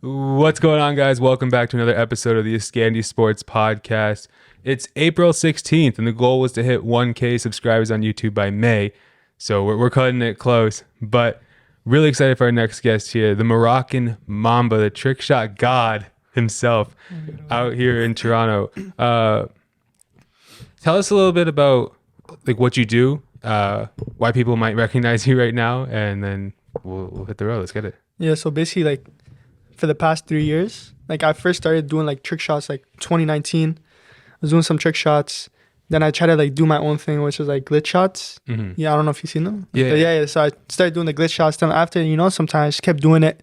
What's going on, guys? Welcome back to another episode of the Eskandy Sports Podcast. It's April 16th, and the goal was to hit 1K subscribers on YouTube by May. So we're cutting it close, but really excited for our next guest here, the Moroccan Mamba, the trick shot god himself, out here in Toronto. Tell us a little bit about like what you do, why people might recognize you right now, and then we'll hit the road. Let's get it. Yeah, so basically, like, for the past 3 years, like, I first started doing, like, trick shots, like, 2019. I was doing some trick shots. Then I tried to, like, do my own thing, which was, like, glitch shots. Mm-hmm. Yeah, I don't know if you've seen them. Yeah. So I started doing the glitch shots. Then after, sometimes I just kept doing it.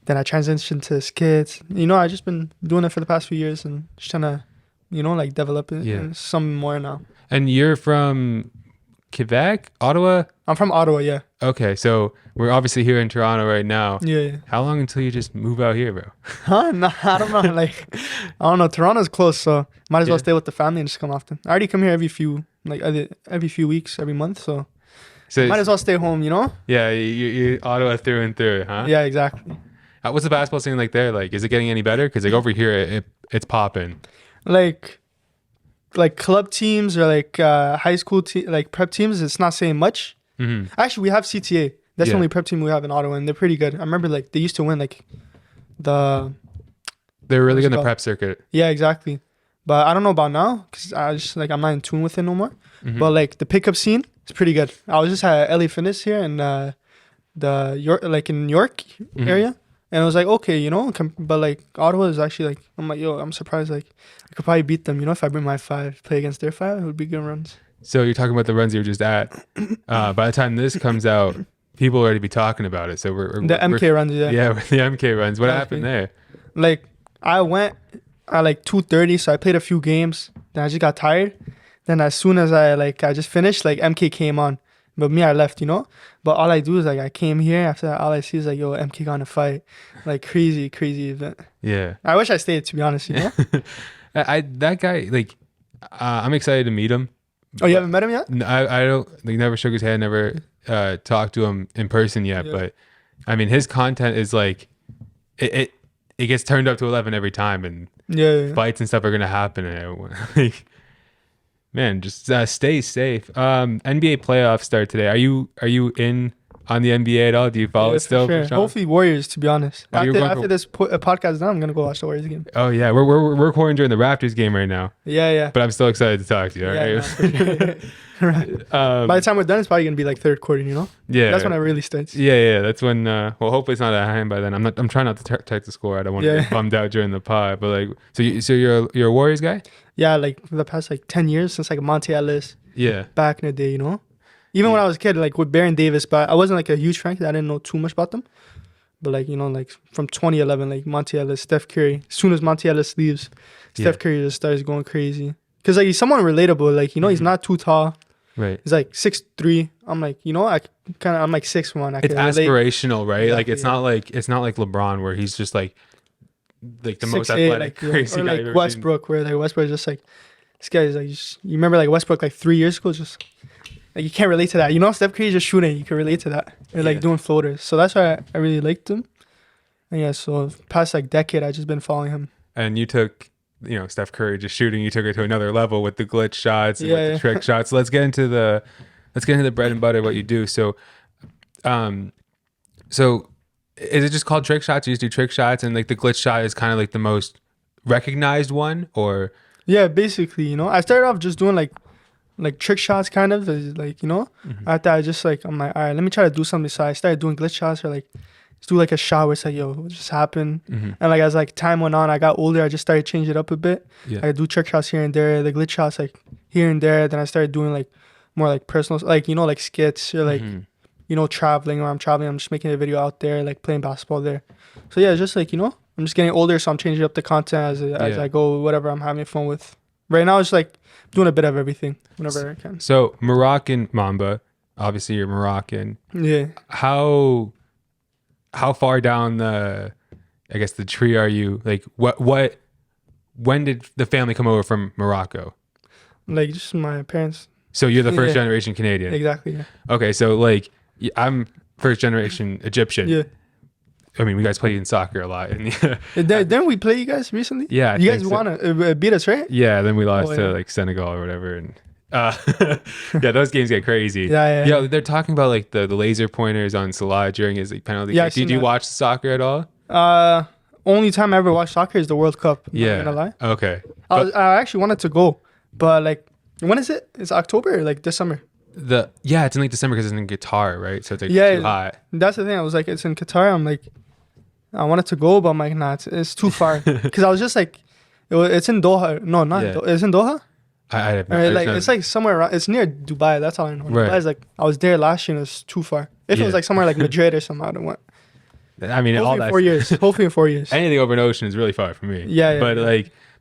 Then I transitioned to skits. I just been doing it for the past few years and just trying to, like, develop it and some more now. And you're from Quebec, Ottawa? I'm from Ottawa, yeah. Okay, so we're obviously here in Toronto right now. Yeah. How long until you just move out here, bro? No, I don't know. Like, I don't know. Toronto's close, so might as well stay with the family and just come often. I already come here every few weeks, every month, so might as well stay home, Yeah, you Ottawa through and through, huh? Yeah, exactly. What's the basketball scene like there? Like, is it getting any better? Because like over here, it's popping. Like club teams or like high school like prep teams, it's not saying much. Mm-hmm. Actually, we have CTA. That's the only prep team we have in Ottawa, and they're pretty good. I remember like they used to win like they're really good in the prep circuit. Yeah, exactly. But I don't know about now because I'm not in tune with it no more. Mm-hmm. But like the pickup scene is pretty good. I was just at LA Fitness here in in York area. And I was like, okay, but like Ottawa is actually like, I'm like, I'm surprised. Like, I could probably beat them, if I bring my 5, play against their 5, it would be good runs. So you're talking about the runs you were just at. By the time this comes out, people will already be talking about it. So we're the MK runs, yeah. Yeah, the MK runs. What happened there? Like, I went at like 2:30, so I played a few games. Then I just got tired. Then as soon as I just finished, like MK came on. But me, I left, But all I do is, like, I came here. After that, all I see is, like, yo, MK gonna fight. Like, crazy event. Yeah. I wish I stayed, to be honest, That guy, like, I'm excited to meet him. Oh, you haven't met him yet? I don't, like, never shook his hand, never talked to him in person yet. Yeah. But, I mean, his content is, like, it gets turned up to 11 every time. And fights and stuff are going to happen. And like, man, just stay safe. NBA playoffs start today. Are you in on the NBA at all? Do you follow it still? Sure. Hopefully Warriors, to be honest. After this podcast is done, I'm gonna go watch the Warriors game. Oh yeah, we're recording during the Raptors game right now. Yeah. But I'm still excited to talk to you. Right. Right. By the time we're done, it's probably gonna be like third quarter. Yeah. That's when it really starts. Yeah. That's when. Well, hopefully it's not at hand by then. I'm trying not to check the score. I don't want to get bummed out during the pod. But like, so you're a Warriors guy? Yeah, like for the past like 10 years since like Monte Ellis. Yeah. Back in the day, Even when I was a kid, like with Baron Davis, but I wasn't like a huge fan because I didn't know too much about them. But like, like from 2011, like Monte Ellis, Steph Curry. As soon as Monte Ellis leaves, Steph Curry just starts going crazy. Because like he's someone relatable. Like, he's not too tall. Right. He's like 6'3". I'm like, I'm like 6'1". It's aspirational, right? Exactly, like it's not like LeBron where he's just like the 6'8", most athletic, crazy or guy like Westbrook, where like Westbrook is just like, this guy is like, you remember like Westbrook like 3 years ago, just like you can't relate to that. Steph Curry just shooting, you can relate to that. Or like doing floaters. So that's why I really liked him. And so past like decade, I just been following him. And you took, Steph Curry just shooting, you took it to another level with the glitch shots and with the trick shots. So let's get into the bread and butter of what you do. So, is it just called trick shots? You just do trick shots, and like the glitch shot is kind of like the most recognized one, or? Yeah, basically, I started off just doing like trick shots, kind of like After I just like, I'm like, all right, let me try to do something. So I started doing glitch shots, or like just do like a shot where it's like, yo, what just happened? Mm-hmm. And like as like time went on, I got older. I just started changing it up a bit. Yeah. I do trick shots here and there, the glitch shots like here and there. Then I started doing like more like personal, like like skits or like. Mm-hmm. Traveling, or I'm traveling, I'm just making a video out there, like playing basketball there. So yeah, it's just like, I'm just getting older, so I'm changing up the content as I go, whatever I'm having fun with. Right now, it's like doing a bit of everything whenever I can. So Moroccan Mamba, obviously you're Moroccan. Yeah. How far down the tree are you? Like when did the family come over from Morocco? Like just my parents. So you're the first generation Canadian. Exactly. Yeah. Okay, so like I'm first generation Egyptian. Yeah. I mean, we guys played in soccer a lot. And Didn't we play you guys recently? Yeah. You guys want to beat us, right? Yeah. Then we lost to like Senegal or whatever. And yeah, those games get crazy. Yeah. They're talking about like the laser pointers on Salah during his like, penalty. Yeah, Did you watch soccer at all? Only time I ever watched soccer is the World Cup. I'm not gonna lie. Okay. I actually wanted to go, but like, when is it? It's October or like this summer? It's in like December because it's in Qatar, right? So it's like too hot. That's the thing. I was like, it's in Qatar. I'm like, I wanted to go, but I'm like, nah, it's too far. Because I was just like, it's in Doha. No, not Doha. It's in Doha. I have no, like it's like somewhere around. It's near Dubai. That's all I know. Right. Dubai's like, I was there last year and it's too far. If it was like somewhere like Madrid or something, I don't want. I mean, hopefully all that 4 years. Hopefully in 4 years. Anything over an ocean is really far for me.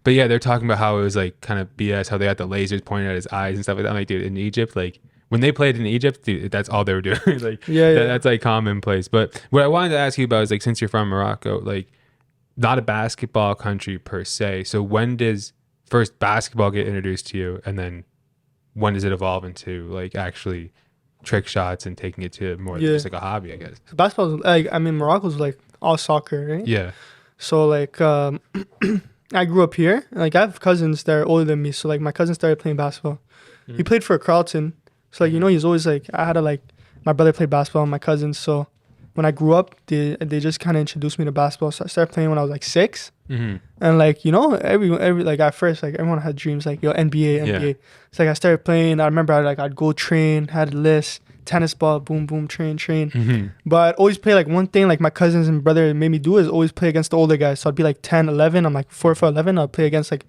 But yeah, they're talking about how it was like kind of BS, how they had the lasers pointing at his eyes and stuff like that. I'm like, dude, in Egypt, like when they played in Egypt, dude, that's all they were doing. Like, that's like commonplace. But what I wanted to ask you about is like, since you're from Morocco, like not a basketball country per se. So when does first basketball get introduced to you, and then when does it evolve into like actually trick shots and taking it to more than just like a hobby, I guess? Basketball, like, I mean, Morocco's like all soccer, right? Yeah. So like, I grew up here. Like I have cousins that are older than me. So like my cousin started playing basketball. He played for Carlton. So like, he's always like, I had to like, my brother played basketball and my cousins. So when I grew up, they just kind of introduced me to basketball. So I started playing when I was like 6. And like, every like at first, like everyone had dreams like, NBA. It's like I started playing. I remember I'd go train, had a list, tennis ball, boom, train. But I'd always play like one thing like my cousins and brother made me do is always play against the older guys. So I'd be like 10, 11. I'm like 4 for 11. I'll play against like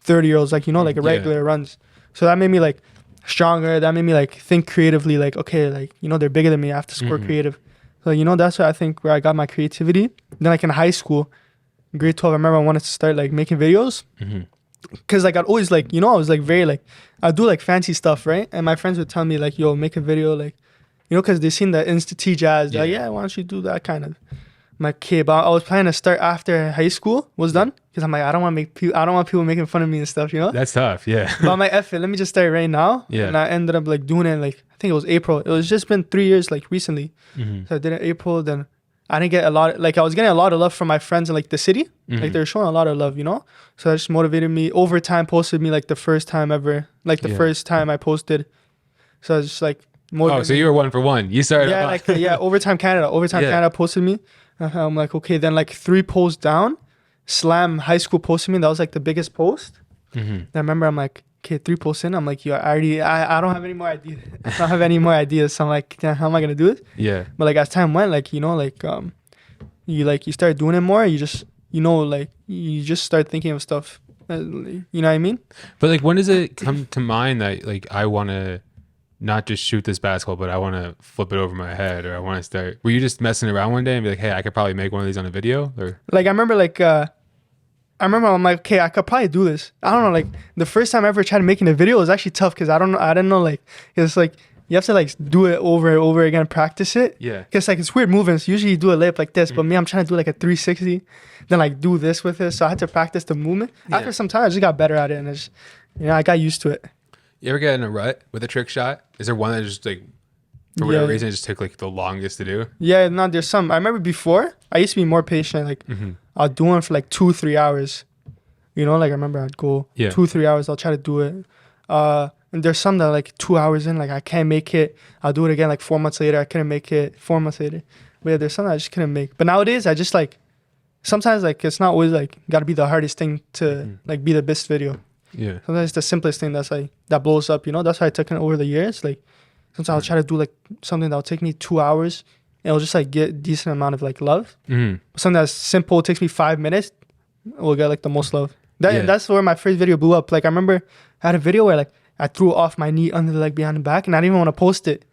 30-year-olds, like, like a regular runs. So that made me like stronger. That made me like think creatively, like, okay, like, they're bigger than me. I have to score creative. So, that's where I think where I got my creativity. Then like in high school, grade 12, I remember I wanted to start like making videos. Cause like I'd always like, I was like very like, I'd do like fancy stuff, right? And my friends would tell me like, yo, make a video, like, cause they seen the Insta T Jazz. They're like, why don't you do that kind of? I'm like, okay, but I was planning to start after high school was done. Cause I'm like, I don't want people making fun of me and stuff, That's tough, yeah. But I'm like, F it, let me just start right now. Yeah. And I ended up like doing it like, I think it was April. It was just been 3 years like recently. So I did it in April. Then I didn't get a lot, like I was getting a lot of love from my friends in like the city. Like they were showing a lot of love, So that just motivated me. Over time, posted me like the first time ever, like the first time I posted. So I was just like motivated. Oh, so you were 1 for 1. You started. Yeah, Overtime Canada. Canada posted me. I'm like, okay, then like 3 posts down, Slam High School posted me. That was like the biggest post. Then I remember I'm like, okay, 3 posts in. I'm like, I don't have any more ideas. I don't have any more ideas. So I'm like, how am I gonna do it? Yeah. But like as time went, like you start doing it more. You just you just start thinking of stuff. You know what I mean? But like, when does it come to mind that like I want to not just shoot this basketball, but I want to flip it over my head, or I want to start? Were you just messing around one day and be like, hey, I could probably make one of these on a video? Or like I remember I'm like, okay, I could probably do this. I don't know, like the first time I ever tried making a video was actually tough because I didn't know, like it's like you have to like do it over and over again, practice it. Yeah. Because like it's weird movements. Usually you do a layup like this, but me, I'm trying to do like a 360, then like do this with it. So I had to practice the movement. After some time, I just got better at it, and it's I got used to it. You ever get in a rut with a trick shot? Is there one that just like for whatever reason it just took like the longest to do? Yeah, no, there's some. I remember before I used to be more patient. Like I'll do one for like 2-3 hours. Like I remember I'd go 2-3 hours. I'll try to do it. And there's some that like 2 hours in, like I can't make it. I'll do it again like 4 months later. I couldn't make it 4 months later. But yeah, there's some that I just couldn't make. But nowadays I just like sometimes like it's not always like gotta be the hardest thing to like be the best video. Yeah. Sometimes it's the simplest thing that's like that blows up. That's why I took it over the years. Like sometimes I'll try to do like something that'll take me 2 hours and it'll just like get decent amount of like love. Something that's simple takes me 5 minutes will get like the most love. That's where my first video blew up. Like I remember I had a video where like I threw off my knee under the leg behind the back and I didn't even want to post it.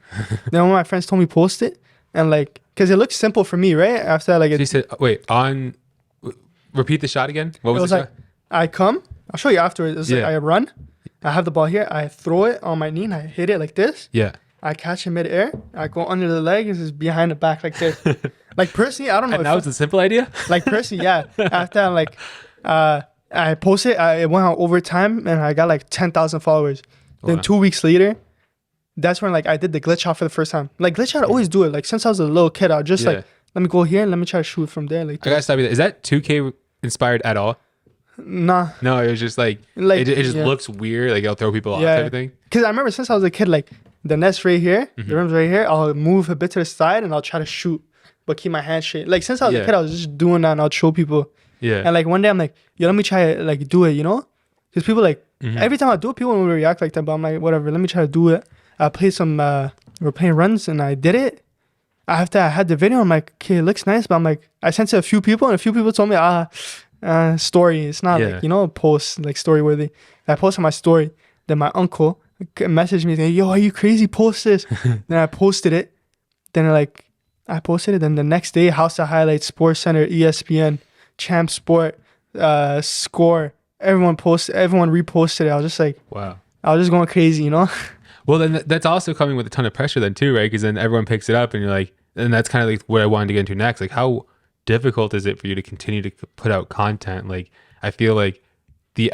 Then one of my friends told me post it and like because it looked simple for me, right? After that, like so you said, wait, repeat the shot again. What was it? The like I come. I'll show you afterwards. It's like I run. I have the ball here. I throw it on my knee and I hit it like this. Yeah. I catch it midair. I go under the leg. It's just behind the back like this. Like personally, I don't know. And that was a simple idea? Like personally, yeah. After that, like I posted, it went out over time and I got like 10,000 followers. Wow. Then 2 weeks later, that's when like I did the glitch shot for the first time. Like glitch shot, I always do it. Like since I was a little kid, I'll just like let me go here and let me try to shoot from there. Like, I gotta stop you there. Is that 2K inspired at all? Nah. No, it was just like it just looks weird. Like it'll throw people off type of thing. Because I remember since I was a kid, like the net's right here, the rim's right here. I'll move a bit to the side and I'll try to shoot, but keep my hand straight. Like since I was a kid, I was just doing that and I'll show people. Yeah. And like one day I'm like, yo, let me try to like do it, you know? Because people like every time I do it, people will react like that. But I'm like, whatever, let me try to do it. I played some. We're playing runs and I did it. After I had the video, I'm like, okay, it looks nice, but I'm like, I sent it to a few people and a few people told me, story. It's not like, you know, post like story worthy. I posted my story. Then my uncle messaged me saying, yo, are you crazy? Post this. Then I posted it. Then I posted it. Then the next day, House of Highlights, Sports Center, ESPN, Champ Sport, Score. Everyone reposted it. I was just like, wow. I was just going crazy, you know? Well, then that's also coming with a ton of pressure then too, right? Because then everyone picks it up and you're like, and that's kind of like what I wanted to get into next. Like how difficult is it for you to continue to put out content? Like I feel like the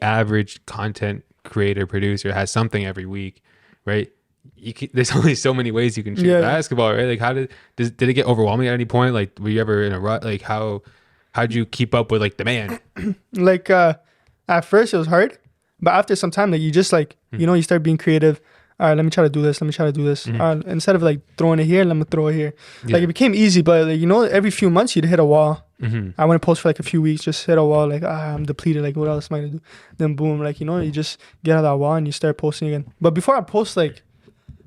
average content creator producer has something every week, right? There's only so many ways you can shoot basketball, right? Like how did it get overwhelming at any point? Like were you ever in a rut? Like how'd you keep up with like demand? Like at first it was hard, but after some time, like you just like you know, you start being creative. All right, let me try to do this. Instead of like throwing it here, let me throw it here. Like it became easy, but like, you know, every few months you'd hit a wall. I wouldn't post for like a few weeks, just hit a wall. Like I'm depleted. Like what else am I gonna do? Then boom, like you know, you just get out of that wall and you start posting again. But before I post, like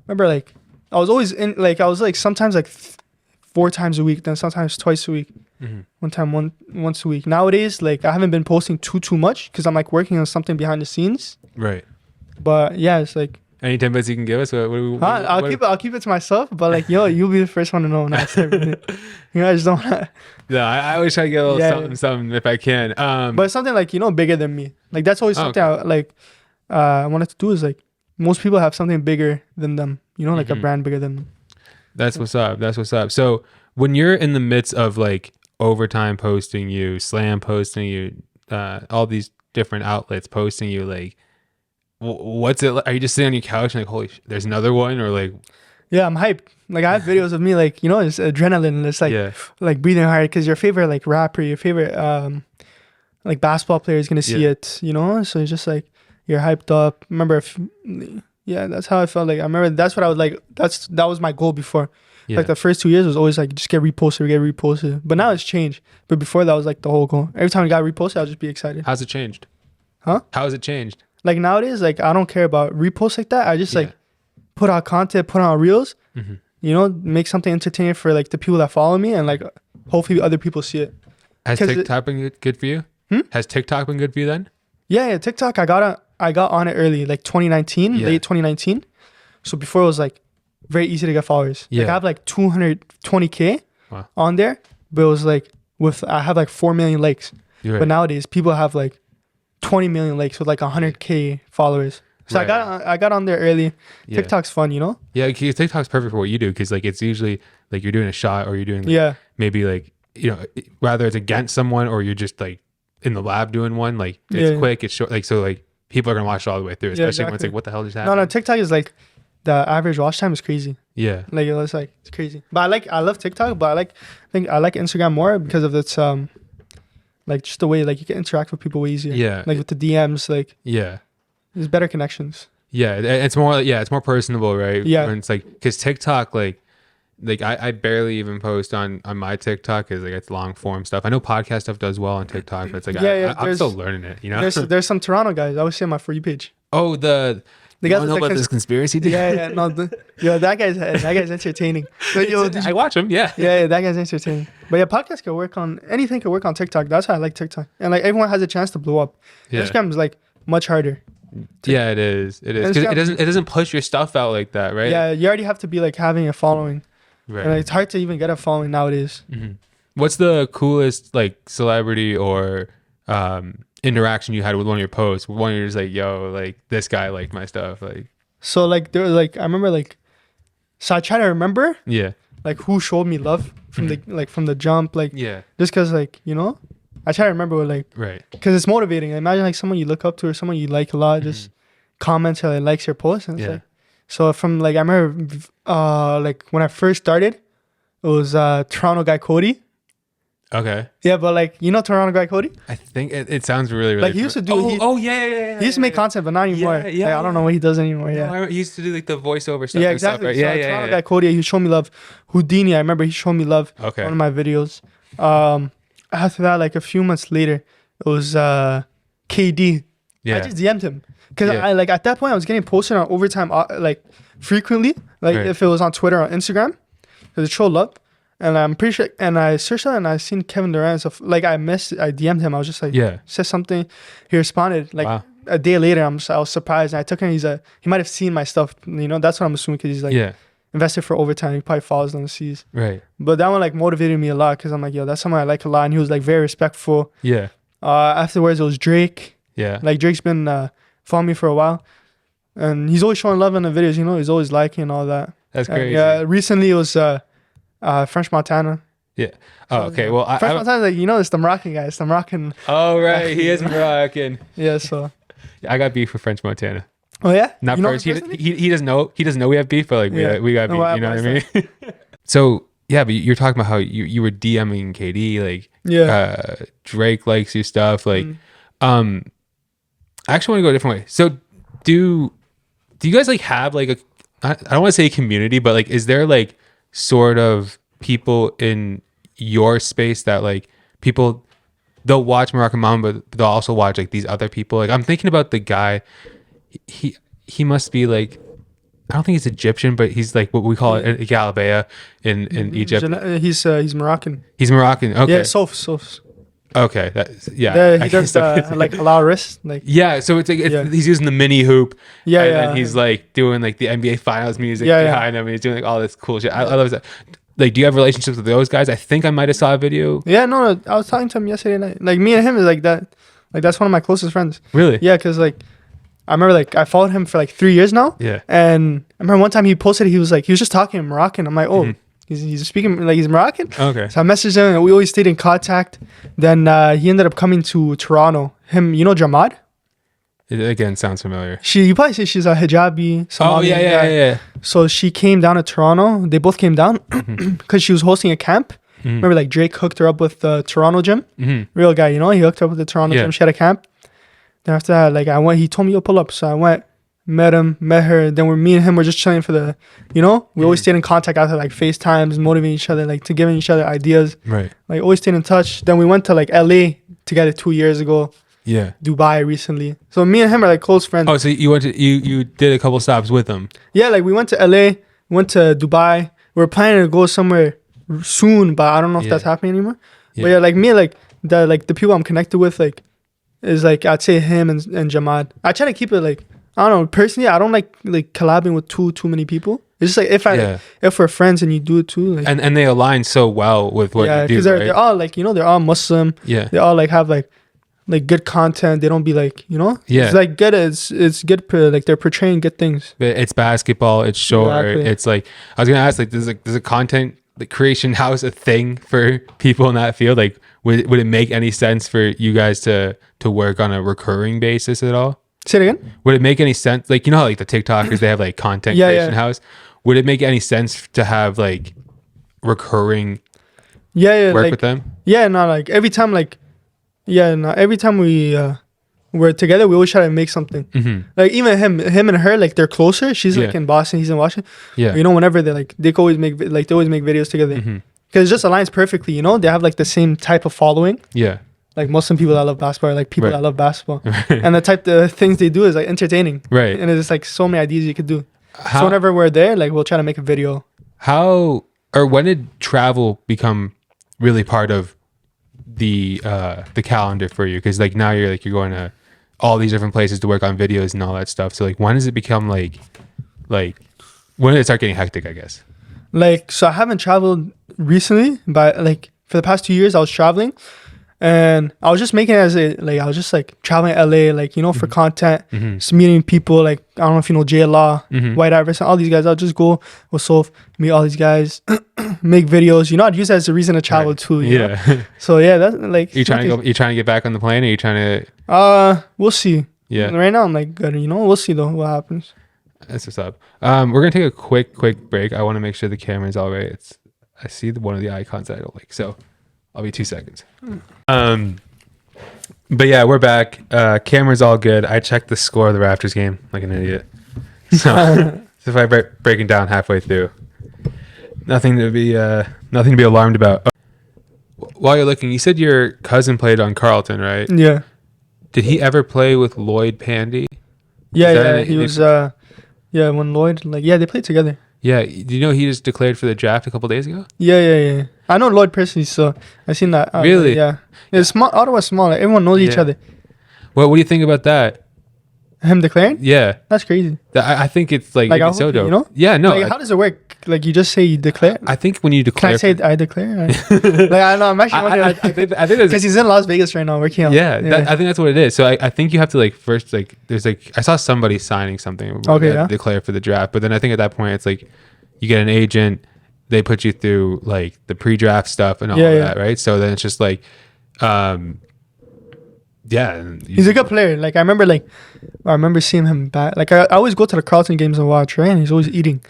remember, like I was always in. Like I was like sometimes like 4 times a week, then sometimes twice a week. Once a week. Nowadays, like I haven't been posting too much because I'm like working on something behind the scenes. Right. But yeah, it's like. Any tidbits you can give us? I'll keep it to myself, but like, yo, you'll be the first one to know. Not everything. You know, I just don't want to. No, I always try to get a little something if I can. But it's something like, you know, bigger than me. Like that's always something I wanted to do is like, most people have something bigger than them, you know, like a brand bigger than them. That's what's up. So when you're in the midst of like Overtime posting you, Slam posting you, all these different outlets posting you, like, what's it like? Are you just sitting on your couch and like, holy there's another one? Or like, yeah, I'm hyped. Like I have videos of me, like, you know, it's adrenaline. It's like breathing hard because your favorite like rapper, your favorite like basketball player is gonna see it, you know. So it's just like you're hyped up. Remember, that's how I felt. Like I remember that's what I was like. That was my goal before. Like the first 2 years was always like just get reposted. But now it's changed. But before that was like the whole goal. Every time I got reposted, I'll just be excited. How's it changed? Huh? How has it changed? Like nowadays, like I don't care about reposts like that. I just like put out content, put out reels, you know, make something entertaining for like the people that follow me, and like hopefully other people see it. Has TikTok been good for you? Has TikTok been good for you then? Yeah, TikTok. I got on it early, like 2019, late 2019. So before it was like very easy to get followers. Like I have like 220K on there, but it was like I have like 4 million likes. Right. But nowadays people have like 20 million likes with like 100K followers. So I got on there early. TikTok's fun, you know? Yeah, TikTok's perfect for what you do because like it's usually like you're doing a shot or you're doing like, maybe like, you know, rather it's against someone or you're just like in the lab doing one. Like it's quick, it's short. Like so like people are gonna watch it all the way through, especially when it's like, what the hell just happened? No, TikTok is like the average watch time is crazy. Yeah, like it's crazy. But I love TikTok, but I think I like Instagram more because of its like just the way like you can interact with people way easier. Yeah, like with the DMs, like there's better connections. Yeah, it's more personable, right? Yeah, when it's like because TikTok like I barely even post on my TikTok because like it's long form stuff. I know podcast stuff does well on TikTok, but it's like I'm still learning it. You know, there's some Toronto guys. I always see on my For You page. Oh, the guys know about this conspiracy thing? That guy's entertaining. But, I watch him. Yeah, that guy's entertaining. But yeah, podcast can work on anything. Can work on TikTok. That's why I like TikTok. And like everyone has a chance to blow up. Instagram is like much harder. Yeah, it is. Because it doesn't push your stuff out like that, right? Yeah, you already have to be like having a following. Right. And it's hard to even get a following nowadays. Mm-hmm. What's the coolest like celebrity or interaction you had with one of your posts? One you're just like, yo, like this guy liked my stuff. Like so like there was like I remember like so I try to remember like who showed me love from the jump, like just cause like, you know, I try to remember like because it's motivating. Imagine like someone you look up to or someone you like a lot just comments or like, likes your post and it's like so from like I remember like when I first started It was Toronto guy Cody. Okay. Yeah, but like Toronto guy Cody. I think it sounds really like he used to do. Yeah. He used to make content, but not anymore. Yeah. I don't know what he does anymore. Yeah. No, he used to do like the voiceover stuff. Yeah, exactly. Stuff, right? So Toronto guy Cody. He showed me love. Houdini. I remember he showed me love. Okay. One of my videos. After that, like a few months later, it was KD. Yeah. I just DM'd him because I like at that point I was getting posted on Overtime like frequently, like if it was on Twitter or Instagram, because it showed love. And I'm pretty sure, and I searched it and I seen Kevin Durant stuff. Like I DM'd him. I was just like, said something. He responded like a day later. I was surprised. And I took him. He might have seen my stuff. That's what I'm assuming because he's like invested for Overtime. He probably follows them seas. Right. But that one like motivated me a lot because I'm like, yo, that's someone I like a lot. And he was like very respectful. Yeah. Afterwards, it was Drake. Yeah. Like Drake's been following me for a while, and he's always showing love in the videos. He's always liking and all that. That's crazy. Yeah. Recently, it was. French Montana. Yeah. Oh, okay. Well, French Montana, like it's the Moroccan guy. It's the Moroccan. Oh, right. He is Moroccan. Yeah. So. I got beef with French Montana. Oh yeah. Not first. He doesn't know. He doesn't know we have beef, but like we got beef. You know what I mean? So yeah, but you're talking about how you were DMing KD, like Drake likes your stuff, like I actually want to go a different way. So do you guys like have like I don't want to say a community, but like is there like sort of people in your space that like people they'll watch Moroccan Mamba, but they'll also watch like these other people? Like I'm thinking about the guy, he must be like, I don't think he's Egyptian, but he's like what we call it Galabea in Egypt. He's Moroccan. He's Moroccan. Okay. Yeah, Sofs. Okay, he does like halal wrist, like so it's like he's using the mini hoop, and he's like doing like the NBA Finals music behind him, and he's doing like all this cool shit. I love that. Like, do you have relationships with those guys? I think I might have saw a video. Yeah, no, I was talking to him yesterday night. Like me and him is like that. Like that's one of my closest friends. Really? Yeah, because like I remember like I followed him for like 3 years now. Yeah. And I remember one time he posted, he was just talking in Moroccan. I'm like, oh. He's speaking like he's Moroccan. Okay. So I messaged him and we always stayed in contact. Then he ended up coming to Toronto. Him, Jamad? It again sounds familiar. You probably say she's a hijabi. Somalian yeah. So she came down to Toronto. They both came down because she was hosting a camp. Remember like Drake hooked her up with the Toronto gym. Real guy, he hooked her up with the Toronto gym. She had a camp. Then after that, like I went, he told me, yo, pull up. So I went. Met her. Then me and him were just chilling for the, we always stayed in contact after like FaceTimes, motivating each other, like to giving each other ideas. Right. Like always stayed in touch. Then we went to like LA together 2 years ago. Yeah. Dubai recently. So me and him are like close friends. Oh, so you did a couple stops with him? Yeah, like we went to LA, went to Dubai. We're planning to go somewhere soon, but I don't know if that's happening anymore. Yeah. But yeah, like me, like the people I'm connected with, like is like I'd say him and Jamad. I try to keep it like. I don't know. Personally, I don't like collabing with too many people. It's just like if we're friends and you do it too, like, and they align so well with what you do. Because they're all like they're all Muslim. Yeah, they all like have like good content. They don't be like Yeah, it's like good. It's good. Like they're portraying good things. It's basketball. It's short. Exactly. It's like I was gonna ask, like, there's a content creation house a thing for people in that field? Like, would it make any sense for you guys to work on a recurring basis at all? Say it again. Would it make any sense? Like, how like the TikTokers, they have like content creation house. Would it make any sense to have like recurring work like, with them? Yeah, no, like every time we we're together, we always try to make something. Like even him and her, like they're closer. She's like in Boston, he's in Washington. Yeah. Whenever they always make videos together. Because it just aligns perfectly, they have like the same type of following. Yeah. Like Muslim people that love basketball, like people that love basketball. And the type of things they do is like entertaining. Right. And it's like so many ideas you could do. So whenever we're there, like we'll try to make a video. When did travel become really part of the calendar for you? Because like now you're going to all these different places to work on videos and all that stuff. So like when does it become like when did it start getting hectic, I guess? Like, so I haven't traveled recently, but like for the past 2 years I was traveling. And I was just making it as I was just like traveling to LA, like, for content, just meeting people. Like, I don't know if you know Jay Law, White Iverson, all these guys. I'll just go with Soph, meet all these guys, make videos. I'd use that as a reason to travel too. You know? So yeah, that's like. You trying to get back on the plane, or are you trying to? We'll see. Yeah. Right now I'm like good. We'll see though what happens. That's what's up. We're gonna take a quick break. I want to make sure the camera's all right. I see one of the icons that I don't like. So I'll be 2 seconds. But yeah, we're back. Camera's all good. I checked the score of the Raptors game like an idiot. So if I breaking down halfway through, nothing to be alarmed about. While you're looking, you said your cousin played on Carleton, right? Yeah. Did he ever play with Lloyd Pandy? Yeah, he was. When Lloyd, they played together. Yeah, do you know he just declared for the draft a couple days ago? Yeah. I know Lloyd personally, so I seen that. Really? Yeah. It's small. Ottawa's small. Like, everyone knows each other. Well, what do you think about that? Him declaring? Yeah. That's crazy. I think it's it's so dope. You know? Yeah, no. Like, how does it work? Like, you just say you declare? I think when you declare... Can I say I declare? I know. I'm actually wondering. I think because he's in Las Vegas right now working out. Yeah. I think that's what it is. So I think you have to first there's I saw somebody signing something. Okay, declare for the draft. But then I think at that point it's you get an agent, they put you through the pre-draft stuff and all of that, right? So then it's just he's a good player. I remember seeing him back. I always go to the Carleton games and watch, right? And he's always eating.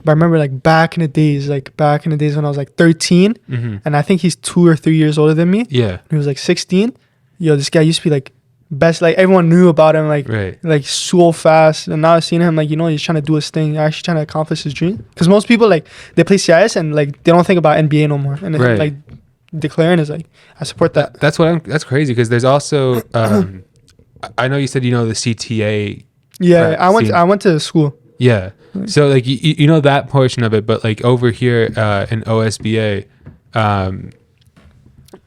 But I remember back in the days when I was 13, and I think he's 2 or 3 years older than me. Yeah. He was 16. Yo, this guy used to be best. Everyone knew about him. Right. So fast. And now I've seen him he's trying to do his thing, actually trying to accomplish his dream. Because most people they play CIS and they don't think about NBA no more. And right. Declaring is I support that. That's crazy because there's also I know you said the CTA. Yeah, I went to school. Yeah. So you know that portion of it, but over here in OSBA,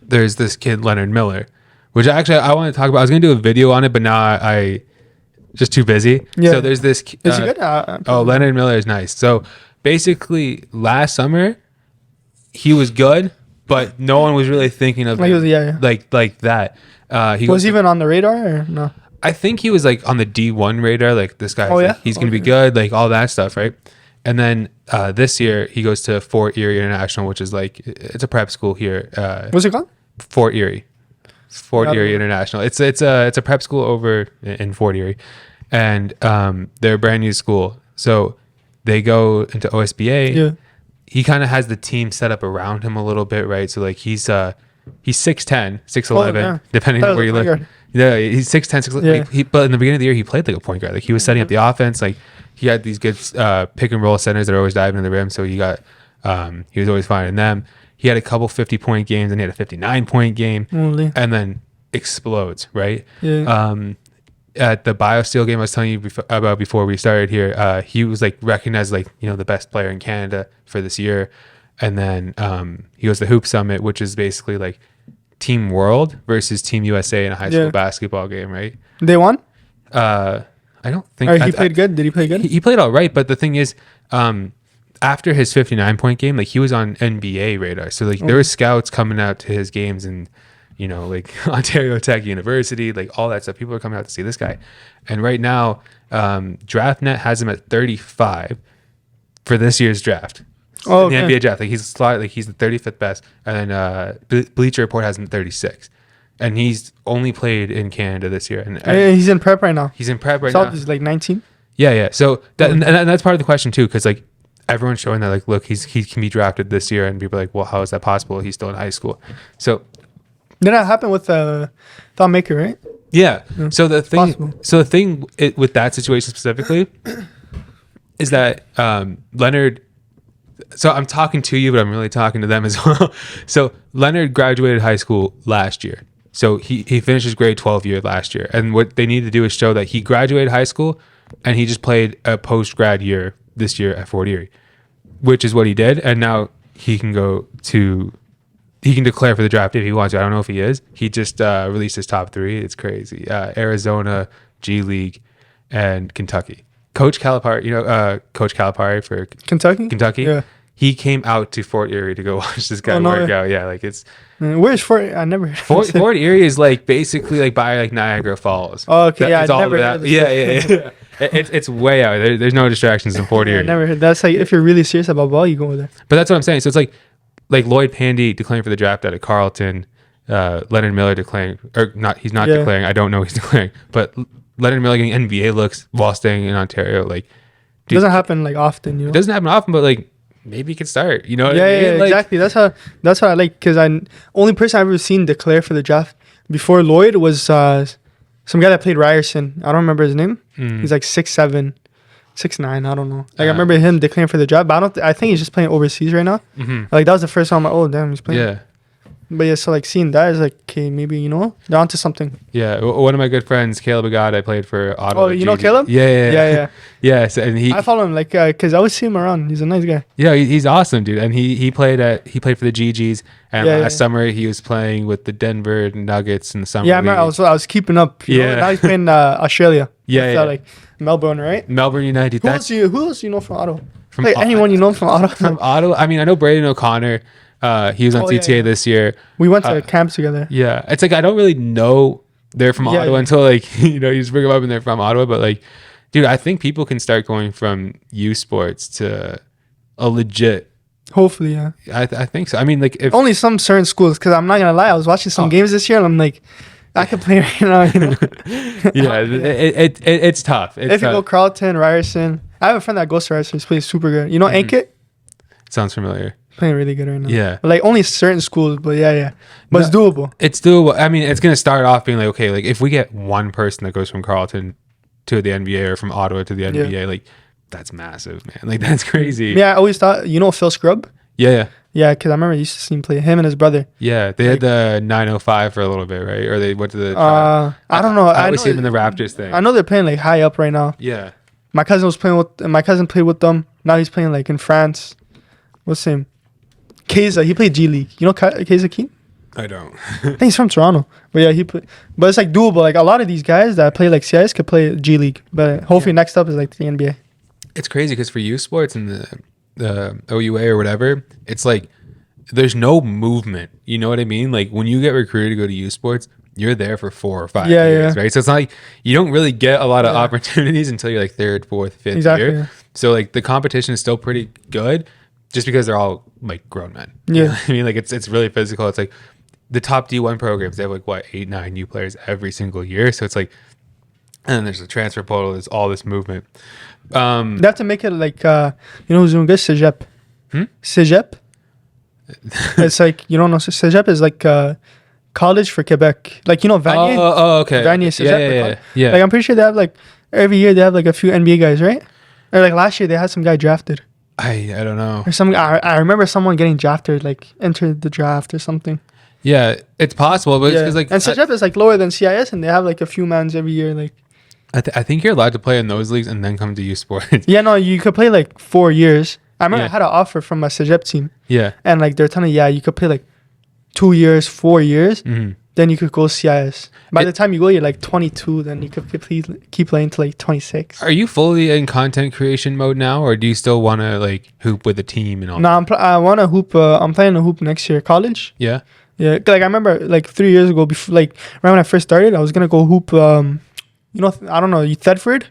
there's this kid Leonard Miller, which actually I want to talk about. I was gonna do a video on it, but now I just too busy. Yeah. So there's this. Is he good? Leonard Miller is nice. So basically, last summer he was good, but no one was really thinking of him, like that. He was even on the radar or no? I think he was on the D1 radar. This guy, he's gonna be good, all that stuff, right? And then this year he goes to Fort Erie International, which is it's a prep school here. What's it called? Fort Erie. Fort Erie International. It's a prep school over in Fort Erie, and they're a brand new school. So they go into OSBA. Yeah. He kind of has the team set up around him a little bit, right? So he's 6'10", 6'11", depending on where you look. Yeah, he's 6'10", 6'11". But in the beginning of the year, he played like a point guard. He was setting up the offense. He had these good pick and roll centers that are always diving in the rim. So he was always finding them. He had a couple 50-point games, and he had a 59-point game, and then explodes, right? Yeah. At the BioSteel game I was telling you about before we started here, he was recognized the best player in Canada for this year. And then he goes to Hoop Summit, which is basically Team World versus Team USA in a high school basketball game, right? They won? I don't think... he played good? Did he play good? He played all right, but the thing is, after his 59-point game, he was on NBA radar. So there were scouts coming out to his games and, Ontario Tech University, all that stuff. People are coming out to see this guy. And right now, DraftNet has him at 35 for this year's draft. Oh, the NBA draft. He's the 35th best. And then Bleacher Report has him at 36. And he's only played in Canada this year. And he's in prep right now. He's in prep right now. He's 19? Yeah. So and that's part of the question too, because everyone's showing that look, he can be drafted this year, and people are well, how is that possible? He's still in high school. So did that happen with Thought-Maker, right? Yeah. So the thing with that situation specifically is that Leonard. So I'm talking to you, but I'm really talking to them as well. So Leonard graduated high school last year. So he finished his grade 12 year last year. And what they need to do is show that he graduated high school and he just played a post-grad year this year at Fort Erie, which is what he did. And now he can declare for the draft if he wants to. I don't know if he is. He just released his top 3. It's crazy. Arizona, G League, and Kentucky. Coach Calipari for Kentucky. Yeah. He came out to Fort Erie to go watch this guy work out. Yeah, it's. Where's Fort? I never. Fort Erie is basically by Niagara Falls. Oh, okay. It's all never heard of yeah. It's way out. There's no distractions in Fort Erie. I never heard. That's if you're really serious about ball, you go there. But that's what I'm saying. So it's like Lloyd Pandy declaring for the draft out of Carleton, Leonard Miller declaring, or not. He's not declaring. I don't know he's declaring, but Leonard Miller getting NBA looks while staying in Ontario. It doesn't happen often. It doesn't happen often, but maybe he could start. You know what Yeah, I mean? yeah, exactly. That's how I like, because only person I've ever seen declare for the draft before Lloyd was some guy that played Ryerson. I don't remember his name. He's like 6'7", 6'9". I don't know. Like I remember him declaring for the draft, but I think he's just playing overseas right now. Like that was the first time I'm like, oh damn, he's playing. Yeah. But yeah, so like seeing that is like, okay, maybe they're onto something. Yeah, one of my good friends, Caleb Agad, I played for Ottawa. Oh, you know Caleb? Yeah. Yeah, so, and I follow him because I always see him around. He's a nice guy. Yeah, he's awesome, dude. And he played for the GGs, and last summer he was playing with the Denver Nuggets in the summer. Yeah, I remember. I was keeping up. Now he's playing Australia. Yeah. Like Melbourne, right? Melbourne United. Who else do you know from Ottawa? Anyone you know from Ottawa? From Ottawa? I mean, I know Braden O'Connor. He was on CTA this year. We went to camp together. Yeah, it's like I don't really know they're from Ottawa until like you just bring them up and they're from Ottawa. But like, dude, I think people can start going from youth sports to a legit. Hopefully, yeah. I think so. I mean, like if only some certain schools, because I'm not gonna lie, I was watching some games this year and I'm like, I could play right now. It's tough. If you go Carleton, Ryerson, I have a friend that goes to Ryerson. He's playing super good. You know, Ankit? Sounds familiar. Playing really good right now. Yeah. But like only certain schools, but yeah. But it's doable. It's doable. I mean, it's going to start off being like, okay, like if we get one person that goes from Carleton to the NBA or from Ottawa to the NBA, like that's massive, man. Like that's crazy. Yeah, I always thought, Phil Scrub? Yeah. Yeah, because I remember I used to see him play, him and his brother. Yeah, they had the 905 for a little bit, right? Or they went to the... I don't know. I always see him in the Raptors thing. I know they're playing like high up right now. Yeah. My cousin played with them. Now he's playing like in France. What's his name? Keza, he played G League. You know Keza Keen? I don't. I think he's from Toronto. But yeah, but it's like doable. Like a lot of these guys that play like CIS could play G League. But hopefully next up is like the NBA. It's crazy because for youth sports and the OUA or whatever, it's like there's no movement. You know what I mean? Like when you get recruited to go to youth sports, you're there for 4 or 5 years, right? So it's not like you don't really get a lot of opportunities until you're like 3rd, 4th, 5th year. Yeah. So like the competition is still pretty good just because they're all like grown men. Yeah. You know what I mean, like it's really physical. It's like the top D1 programs, they have like 8, 9 new players every single year. So it's like, and then there's the transfer portal, there's all this movement. They have to make it like, who's doing good? Cégep. Cégep? It's like, you don't know, Cégep is like college for Quebec. Like, Vanier? Oh, okay. Vanier, Cégep. Yeah. Like, I'm pretty sure they have like, every year they have like a few NBA guys, right? Or like last year they had some guy drafted. I don't know. Or I remember someone getting drafted, like entered the draft or something. Yeah, it's possible, but it's like... And Cégep is like lower than CIS and they have like a few mans every year, like... I think you're allowed to play in those leagues and then come to youth sports. Yeah, no, you could play like 4 years. I remember I had an offer from a Cégep team. Yeah. And like they're telling you could play like 2 years, 4 years. Mm-hmm. Then you could go CIS. By the time you go, you're like 22. Then you could keep playing to like 26. Are you fully in content creation mode now, or do you still want to like hoop with a team and all? No, I want to hoop. I'm playing a hoop next year, college. Yeah. Yeah, like I remember like 3 years ago, before right when I first started, I was gonna go hoop. I don't know, Thetford?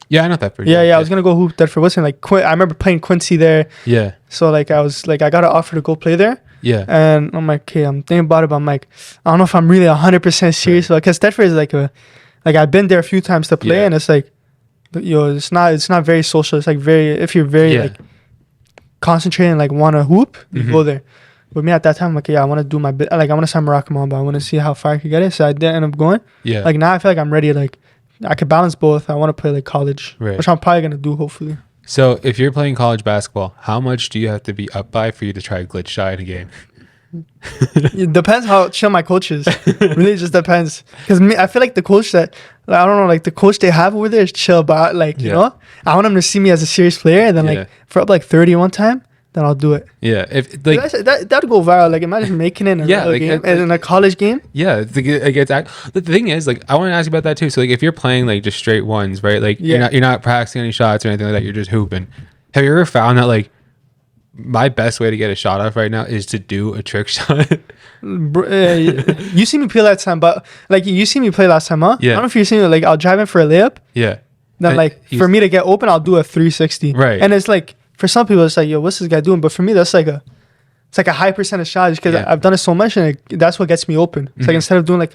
Yeah, I know Thetford. Yeah, I was gonna go hoop Thetford. Wasn't like I remember playing Quincy there. Yeah. So like I was like I got an offer to go play there. Yeah. And I'm like, okay, I'm thinking about it, but I'm like, I don't know if I'm really 100% serious, because Thetford is like I've been there a few times to play, and it's like, it's not very social. It's like if you're very like concentrated and like want to hoop, you go there. But me at that time, I'm like, I want to do my bit. Like I want to sign Moroccan Mamba. I want to see how far I could get it. So I did end up going. Yeah. Like now I feel like I'm ready. Like I could balance both. I want to play like college, which I'm probably gonna do hopefully. So if you're playing college basketball, how much do you have to be up by for you to try glitch shot in a game? It depends how chill my coach is. Really, it just depends. Because I feel like the coach that, I don't know, like the coach they have over there is chill, but like, you know, I want him to see me as a serious player. And then like for up like 30 one time, then I'll do it. Yeah. If like that'd go viral. Like imagine making it in a game, in a college game. Yeah. The thing is, like, I want to ask you about that too. So like if you're playing like just straight ones, right? Like you're not practicing any shots or anything like that. You're just hooping. Have you ever found that like my best way to get a shot off right now is to do a trick shot? You see me play last time, but like you see me play last time, huh? Yeah. I don't know if you see me, like I'll drive in for a layup. Yeah. Then like for me to get open, I'll do a 360. Right. And it's like for some people, it's like, yo, what's this guy doing? But for me, that's like it's like a high percentage shot just because I've done it so much, and that's what gets me open. It's like instead of doing like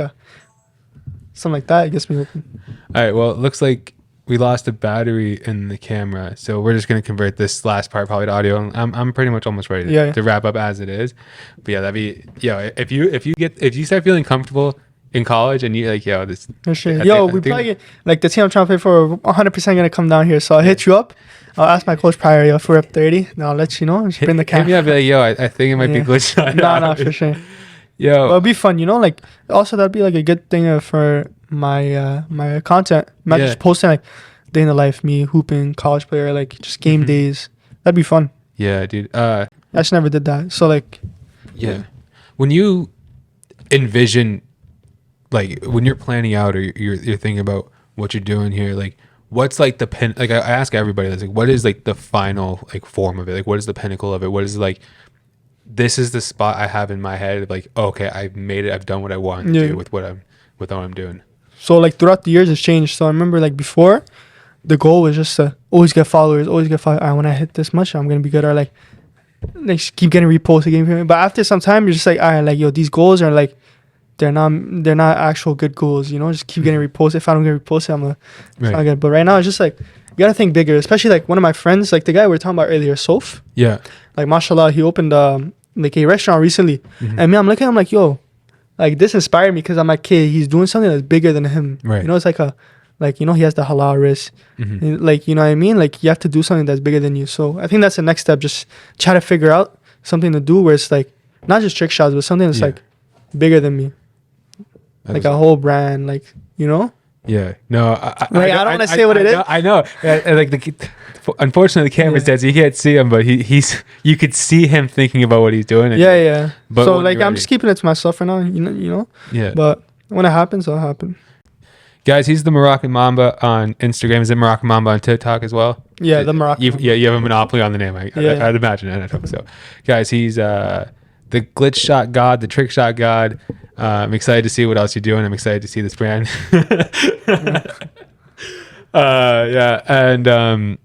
something like that, it gets me open. All right. Well, it looks like we lost a battery in the camera, so we're just gonna convert this last part probably to audio. And I'm pretty much almost ready to wrap up as it is. But yeah, that'd be if you start feeling comfortable in college and you like this. For sure. We probably like the team I'm trying to play for 100% gonna come down here. So I'll hit you up. I'll ask my coach prior, if we're up 30, and I'll let you know. Just bring the camera. Hit me up, be like, I think it might be glitch shot. No, for sure. But it'll be fun, like also that'd be like a good thing for my my content. Not just posting like day in the life, me hooping, college player, like just game days. That'd be fun. Yeah, dude. I just never did that. So like, when you envision, like when you're planning out or you're thinking about what you're doing here, like what's like the pin? Like I ask everybody, like what is like the final like form of it? Like what is the pinnacle of it? What is like? This is the spot I have in my head. Like okay, I've made it. I've done what I want to do with what I'm doing. So like throughout the years, it's changed. So I remember like before, the goal was just to always get followers. When I hit this much, I'm gonna be good. Or like keep getting reposted. But after some time, you're just like, all right, like these goals are like. They're not actual good goals, just keep getting reposted. If I don't get reposted, it's not good. But right now it's just like you gotta think bigger, especially like one of my friends, like the guy we were talking about earlier, Soph. Yeah. Like mashallah, he opened like a restaurant recently. And me, I'm looking at him like, yo, like this inspired me because I'm like, kid, he's doing something that's bigger than him. Right. It's like he has the halal risk. Like, you know what I mean? Like you have to do something that's bigger than you. So I think that's the next step. Just try to figure out something to do where it's like not just trick shots, but something that's like bigger than me. Like a whole brand, like, Yeah. No, I don't want to say what it is. I know. Like unfortunately, the camera's dead, so you can't see him. But you could see him thinking about what he's doing. Yeah. But so like, I'm just keeping it to myself for now. You know. Yeah. But when it happens, it'll happen. Guys, he's the Moroccan Mamba on Instagram. Is it Moroccan Mamba on TikTok as well? Yeah, the Moroccan. You have a monopoly on the name. I'd imagine. I don't know. So, guys, he's the glitch shot god, the trick shot god. I'm excited to see what else you're doing. I'm excited to see this brand. And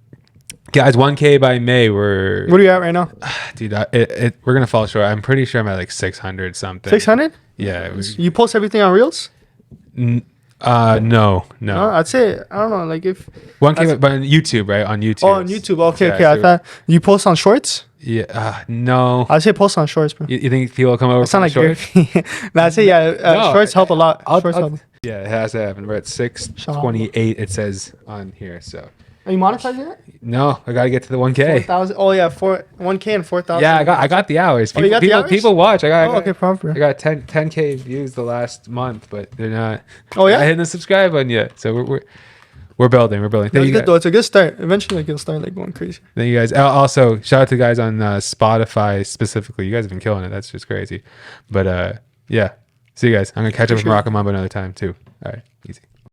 guys, 1K by May. What are you at right now? Dude, we're gonna fall short. I'm pretty sure I'm at like 600 something. 600? Yeah. You post everything on Reels? No. I'd say I don't know. Like if 1K, but on YouTube, right? On YouTube. Oh, on YouTube. Okay. I thought you post on Shorts. Yeah. No. I'd say post on Shorts, bro. You think people will come over? It sound like Shorts. No, I'd say Shorts help a lot. Shorts help. Yeah, it has to happen. We're at 628. It says on here. So. Are you monetizing it? No, I gotta get to the 1K. 4,000. Oh yeah, 1K and 4,000. Yeah, I got the hours. You got the hours? People watch. Okay, proper. I got 10K views the last month, but they're not. Oh yeah. I hitting the subscribe button yet, so we're building. Thank you good though. It's a good start. Eventually, like it'll start like going crazy. Thank you guys. Also, shout out to guys on Spotify specifically. You guys have been killing it. That's just crazy. But yeah, see you guys. I'm gonna catch up with Moroccan Mamba another time too. All right, easy.